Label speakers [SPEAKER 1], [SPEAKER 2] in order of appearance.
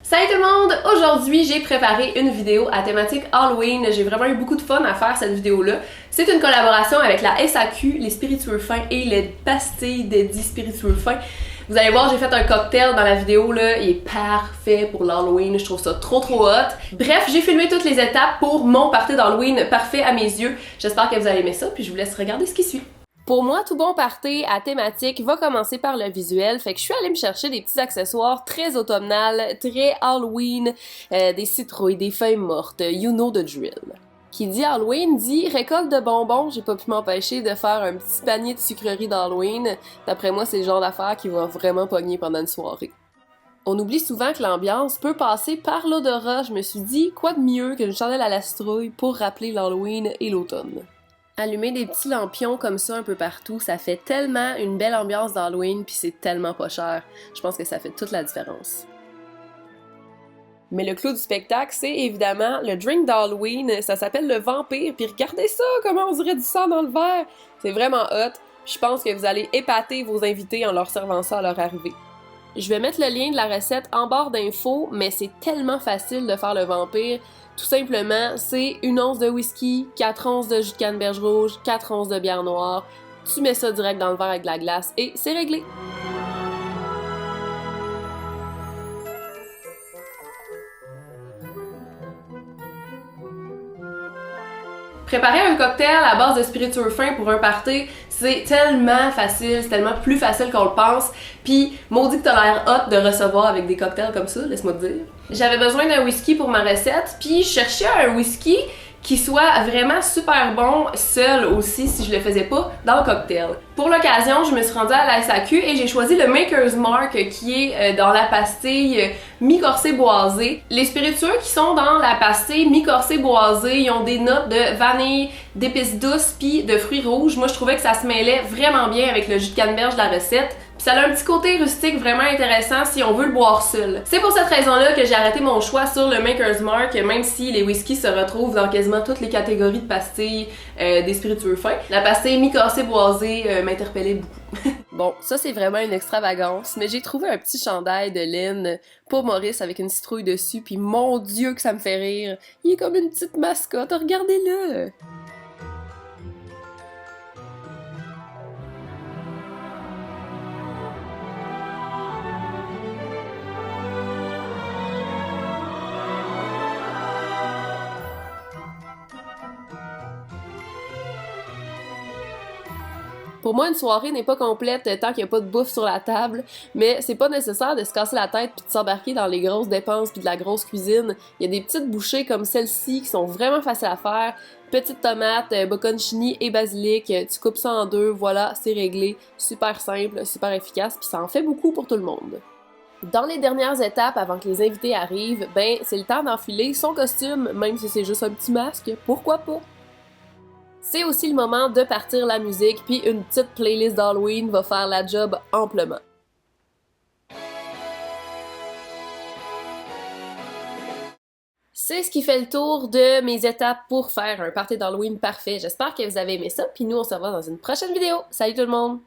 [SPEAKER 1] Salut tout le monde! Aujourd'hui, j'ai préparé une vidéo à thématique Halloween. J'ai vraiment eu beaucoup de fun à faire cette vidéo-là. C'est une collaboration avec la SAQ, les spiritueux fins et les pastilles d'Eddie spiritueux fins. Vous allez voir, j'ai fait un cocktail dans la vidéo, là, il est parfait pour l'Halloween, je trouve ça trop hot. Bref, j'ai filmé toutes les étapes pour mon party d'Halloween parfait à mes yeux. J'espère que vous allez aimer ça, puis je vous laisse regarder ce qui suit. Pour moi, tout bon party à thématique va commencer par le visuel, fait que je suis allée me chercher des petits accessoires très automnal, très Halloween, des citrouilles, des feuilles mortes, you know the drill. Qui dit Halloween dit récolte de bonbons, j'ai pas pu m'empêcher de faire un petit panier de sucreries d'Halloween. D'après moi, c'est le genre d'affaire qui va vraiment pogner pendant une soirée. On oublie souvent que l'ambiance peut passer par l'odorat. Je me suis dit, quoi de mieux qu'une chandelle à la citrouille pour rappeler l'Halloween et l'automne. Allumer des petits lampions comme ça un peu partout, ça fait tellement une belle ambiance d'Halloween puis c'est tellement pas cher. Je pense que ça fait toute la différence. Mais le clou du spectacle, c'est évidemment le drink d'Halloween. Ça s'appelle le vampire, puis regardez ça, comment on dirait du sang dans le verre. C'est vraiment hot. Je pense que vous allez épater vos invités en leur servant ça à leur arrivée. Je vais mettre le lien de la recette en barre d'infos, mais c'est tellement facile de faire le vampire. Tout simplement, c'est 1 once de whisky, 4 onces de jus de canneberge rouge, 4 onces de bière noire. Tu mets ça direct dans le verre avec de la glace et c'est réglé. Préparer un cocktail à base de spiritueux fins pour un party, c'est tellement facile, c'est tellement plus facile qu'on le pense. Puis, maudit que t'as l'air hot de recevoir avec des cocktails comme ça, laisse-moi te dire. J'avais besoin d'un whisky pour ma recette, puis je cherchais un whisky qui soit vraiment super bon seul aussi si je le faisais pas dans le cocktail. Pour l'occasion, je me suis rendue à la SAQ et j'ai choisi le Maker's Mark qui est dans la pastille mi-corsé boisé. Les spiritueux qui sont dans la pastille mi-corsé boisé, ils ont des notes de vanille, d'épices douces puis de fruits rouges. Moi, je trouvais que ça se mêlait vraiment bien avec le jus de canneberge de la recette. Puis ça a un petit côté rustique vraiment intéressant si on veut le boire seul. C'est pour cette raison-là que j'ai arrêté mon choix sur le Maker's Mark, même si les whiskies se retrouvent dans quasiment toutes les catégories de pastilles des spiritueux fins. La pastille mi-corsé boisé m'interpellait beaucoup. Bon, ça c'est vraiment une extravagance, mais j'ai trouvé un petit chandail de laine pour Maurice avec une citrouille dessus, puis mon Dieu que ça me fait rire. Il est comme une petite mascotte, regardez-le! Pour moi, une soirée n'est pas complète tant qu'il n'y a pas de bouffe sur la table, mais c'est pas nécessaire de se casser la tête puis de s'embarquer dans les grosses dépenses puis de la grosse cuisine. Il y a des petites bouchées comme celle-ci qui sont vraiment faciles à faire. Petites tomates, bocconcini et basilic, tu coupes ça en deux, voilà, c'est réglé. Super simple, super efficace, puis ça en fait beaucoup pour tout le monde. Dans les dernières étapes avant que les invités arrivent, ben c'est le temps d'enfiler son costume, même si c'est juste un petit masque, pourquoi pas? C'est aussi le moment de partir la musique, puis une petite playlist d'Halloween va faire la job amplement. C'est ce qui fait le tour de mes étapes pour faire un party d'Halloween parfait. J'espère que vous avez aimé ça, puis nous on se revoit dans une prochaine vidéo. Salut tout le monde!